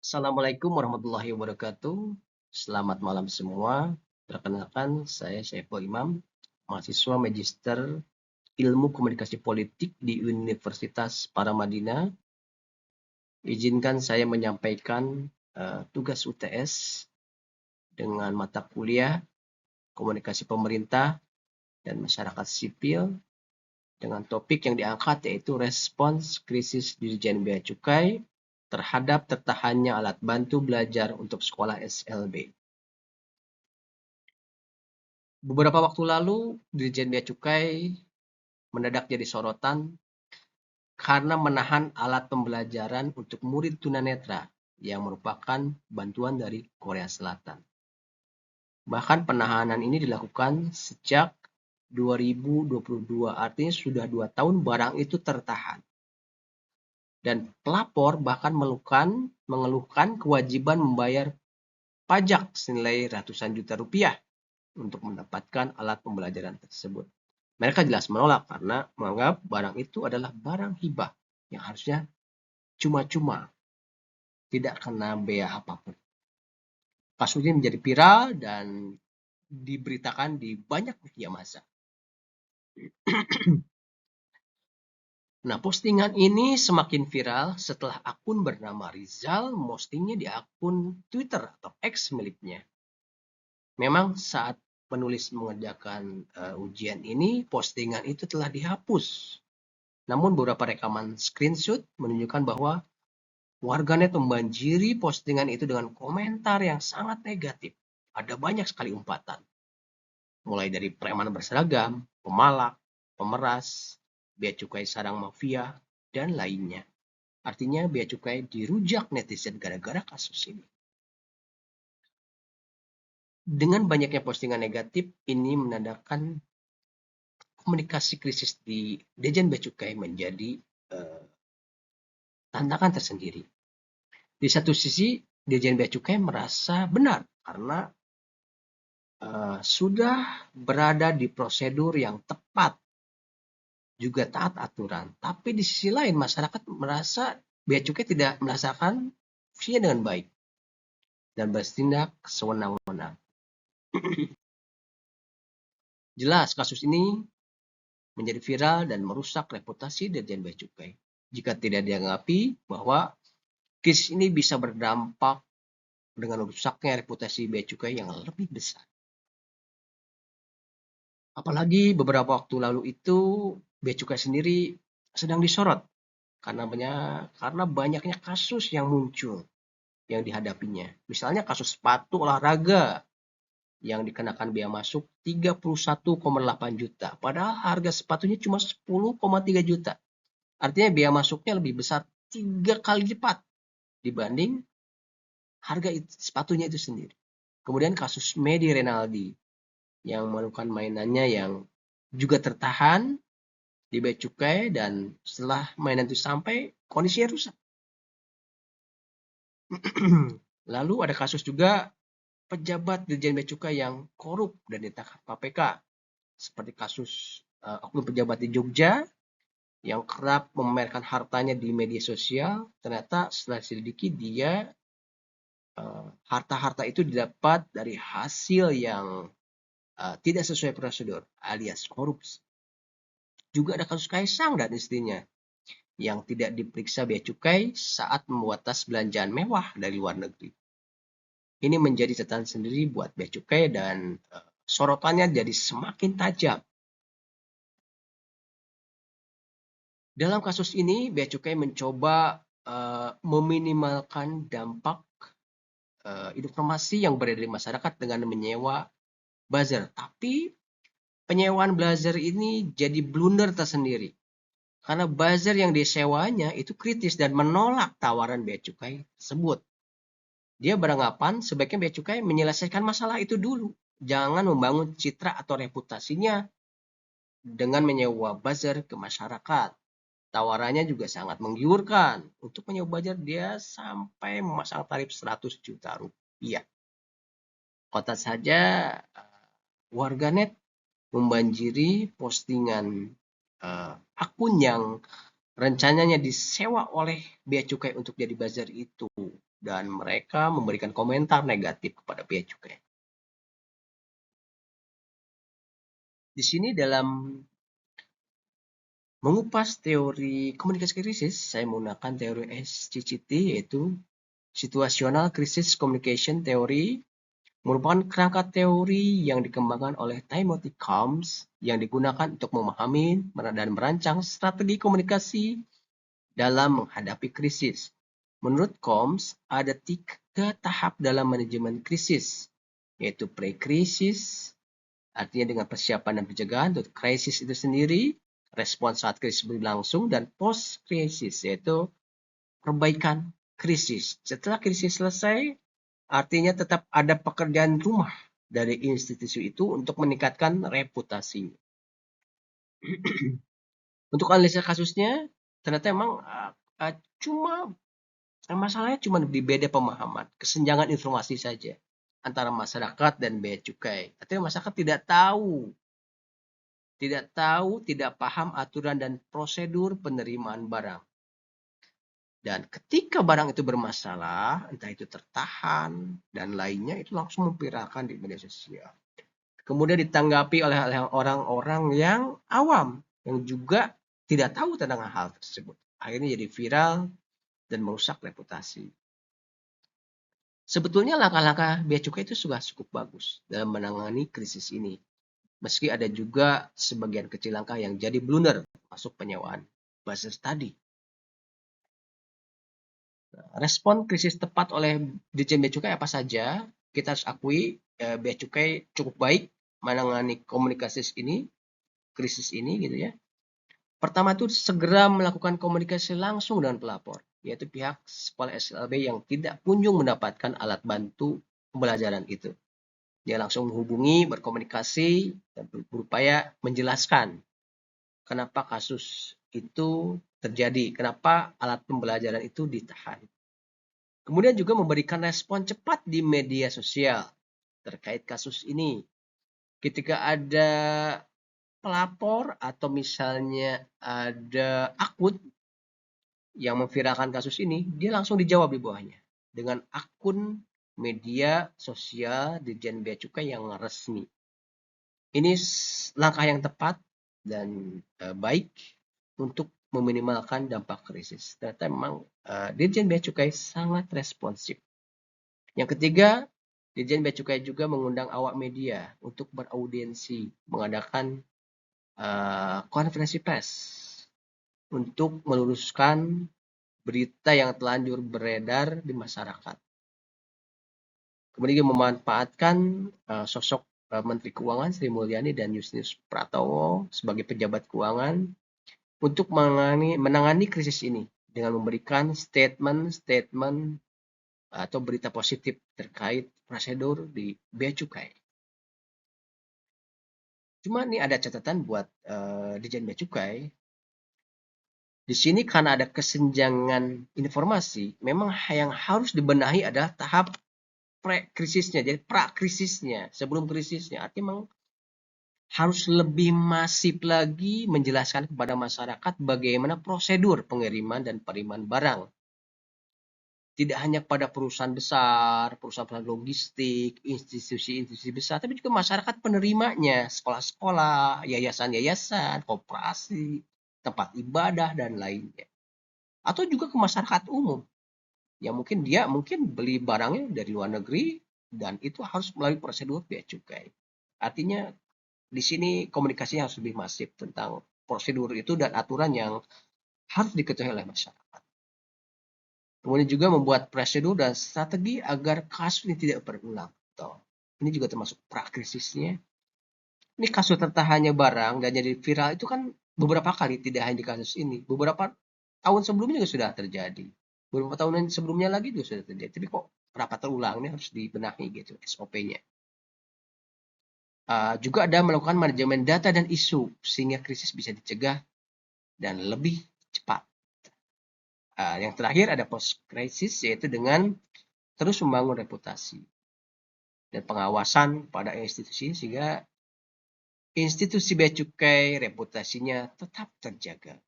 Assalamualaikum warahmatullahi wabarakatuh. Selamat malam semua. Perkenalkan, saya Saiful Imam, mahasiswa Magister Ilmu Komunikasi Politik di Universitas Paramadina. Izinkan saya menyampaikan tugas UTS dengan mata kuliah Komunikasi Pemerintah dan Masyarakat Sipil dengan topik yang diangkat yaitu respons krisis Dirjen Bea Cukai terhadap tertahannya alat bantu belajar untuk sekolah SLB. Beberapa waktu lalu, Dirjen Bea Cukai mendadak jadi sorotan karena menahan alat pembelajaran untuk murid tunanetra yang merupakan bantuan dari Korea Selatan. Bahkan penahanan ini dilakukan sejak 2022, artinya sudah 2 tahun barang itu tertahan. Dan pelapor bahkan mengeluhkan kewajiban membayar pajak senilai ratusan juta rupiah untuk mendapatkan alat pembelajaran tersebut. Mereka jelas menolak karena menganggap barang itu adalah barang hibah yang harusnya cuma-cuma, tidak kena bea apapun. Kasus ini menjadi viral dan diberitakan di banyak media massa. Nah, postingan ini semakin viral setelah akun bernama Rizal postingnya di akun Twitter atau X miliknya. Memang saat penulis mengerjakan ujian ini, postingan itu telah dihapus. Namun beberapa rekaman screenshot menunjukkan bahwa warganet membanjiri postingan itu dengan komentar yang sangat negatif. Ada banyak sekali umpatan. Mulai dari preman berseragam, pemalak, pemeras, bea cukai sarang mafia, dan lainnya. Artinya bea cukai dirujak netizen gara-gara kasus ini. Dengan banyaknya postingan negatif, ini menandakan komunikasi krisis di Dirjen Bea Cukai menjadi tantangan tersendiri. Di satu sisi, Dirjen Bea Cukai merasa benar karena sudah berada di prosedur yang tepat, juga taat aturan. Tapi di sisi lain, masyarakat merasa Bea Cukai tidak melaksanakan fungsinya dengan baik dan bertindak sewenang-wenang. Jelas kasus ini menjadi viral dan merusak reputasi Dirjen Bea Cukai jika tidak dianggapi bahwa krisis ini bisa berdampak dengan rusaknya reputasi Bea Cukai yang lebih besar. Apalagi beberapa waktu lalu itu Bea Cukai sendiri sedang disorot karena banyaknya kasus yang muncul yang dihadapinya. Misalnya kasus sepatu olahraga yang dikenakan bea masuk 31,8 juta. Padahal harga sepatunya cuma 10,3 juta. Artinya bea masuknya lebih besar 3 kali lipat dibanding harga sepatunya itu sendiri. Kemudian kasus Medi Renaldi yang melakukan mainannya yang juga tertahan di bea cukai dan setelah mainan itu sampai kondisinya rusak. Lalu ada kasus juga pejabat Dirjen Bea Cukai yang korup dan ditangkap KPK. Seperti kasus oknum pejabat di Jogja yang kerap memamerkan hartanya di media sosial. Ternyata setelah diselidiki dia harta-harta itu didapat dari hasil yang tidak sesuai prosedur alias korupsi. Juga ada kasus Kaisang dan istrinya yang tidak diperiksa bea cukai saat membuat tas belanjaan mewah dari luar negeri. Ini menjadi catatan sendiri buat bea cukai dan sorotannya jadi semakin tajam. Dalam kasus ini, bea cukai mencoba meminimalkan dampak informasi yang beredar di masyarakat dengan menyewa buzzer. Tapi penyewaan buzzer ini jadi blunder tersendiri. Karena buzzer yang disewanya itu kritis dan menolak tawaran bea cukai tersebut. Dia beranggapan sebaiknya bea cukai menyelesaikan masalah itu dulu. Jangan membangun citra atau reputasinya dengan menyewa buzzer ke masyarakat. Tawarannya juga sangat menggiurkan. Untuk menyewa buzzer dia sampai memasang tarif 100 juta rupiah. Kota saja warganet membanjiri postingan akun yang rencananya disewa oleh bea cukai untuk jadi buzzer itu dan mereka memberikan komentar negatif kepada bea cukai. Di sini dalam mengupas teori komunikasi krisis, saya menggunakan teori SCCT, yaitu Situational Crisis Communication Theory, merupakan kerangka teori yang dikembangkan oleh Timothy Combs yang digunakan untuk memahami dan merancang strategi komunikasi dalam menghadapi krisis. Menurut Combs, ada 3 tahap dalam manajemen krisis, yaitu pre-krisis, artinya dengan persiapan dan pencegahan untuk krisis itu sendiri, respons saat krisis berlangsung, dan post-krisis, yaitu perbaikan krisis. Setelah krisis selesai, artinya tetap ada pekerjaan rumah dari institusi itu untuk meningkatkan reputasinya. Untuk analisa kasusnya, ternyata emang masalahnya cuma di beda pemahaman, kesenjangan informasi saja antara masyarakat dan bea cukai. Artinya masyarakat tidak paham aturan dan prosedur penerimaan barang. Dan ketika barang itu bermasalah, entah itu tertahan dan lainnya, itu langsung memviralkan di media sosial. Kemudian ditanggapi oleh orang-orang yang awam, yang juga tidak tahu tentang hal tersebut. Akhirnya jadi viral dan merusak reputasi. Sebetulnya langkah-langkah bea cukai itu sudah cukup bagus dalam menangani krisis ini. Meski ada juga sebagian kecil langkah yang jadi blunder, masuk penyewaan basis tadi. Respon krisis tepat oleh Ditjen Bea Cukai apa saja? Kita harus akui Bea Cukai cukup baik menangani krisis ini gitu ya. Pertama itu segera melakukan komunikasi langsung dengan pelapor, yaitu pihak sekolah SLB yang tidak kunjung mendapatkan alat bantu pembelajaran itu. Dia langsung menghubungi, berkomunikasi, dan berupaya menjelaskan kenapa kasus itu terjadi, kenapa alat pembelajaran itu ditahan. Kemudian juga memberikan respon cepat di media sosial terkait kasus ini. Ketika ada pelapor atau misalnya ada akun yang memviralkan kasus ini, dia langsung dijawab di bawahnya dengan akun media sosial Ditjen Bea Cukai yang resmi. Ini langkah yang tepat dan baik untuk meminimalkan dampak krisis. Ternyata memang Ditjen Bea Cukai sangat responsif. Yang ketiga, Ditjen Bea Cukai juga mengundang awak media untuk beraudiensi, mengadakan konferensi pers untuk meluruskan berita yang telanjur beredar di masyarakat. Kemudian memanfaatkan sosok Menteri Keuangan Sri Mulyani dan Justinus Pratowo sebagai pejabat keuangan untuk menangani krisis ini dengan memberikan statement atau berita positif terkait prosedur di bea cukai. Cuma ini ada catatan buat Ditjen Bea Cukai. Di sini karena ada kesenjangan informasi, memang yang harus dibenahi adalah tahap pre-krisisnya, jadi pra-krisisnya, sebelum krisisnya. Artinya memang harus lebih masif lagi menjelaskan kepada masyarakat bagaimana prosedur pengiriman dan penerimaan barang. Tidak hanya pada perusahaan besar, perusahaan logistik, institusi-institusi besar, tapi juga masyarakat penerimanya, sekolah-sekolah, yayasan-yayasan, koperasi, tempat ibadah, dan lainnya. Atau juga ke masyarakat umum, yang mungkin beli barangnya dari luar negeri, dan itu harus melalui prosedur bea cukai. Artinya, di sini komunikasinya harus lebih masif tentang prosedur itu dan aturan yang harus diketahui oleh masyarakat. Kemudian juga membuat prosedur dan strategi agar kasus ini tidak berulang. Ini juga termasuk prakrisisnya. Ini kasus tertahannya barang dan jadi viral itu kan beberapa kali, tidak hanya di kasus ini. Beberapa tahun sebelumnya juga sudah terjadi. Beberapa tahun sebelumnya lagi juga sudah terjadi. Tapi kok berapa terulang, ini harus dibenahi gitu SOP-nya. Juga ada melakukan manajemen data dan isu sehingga krisis bisa dicegah dan lebih cepat. Yang terakhir ada post crisis, yaitu dengan terus membangun reputasi dan pengawasan pada institusi sehingga institusi bea cukai reputasinya tetap terjaga.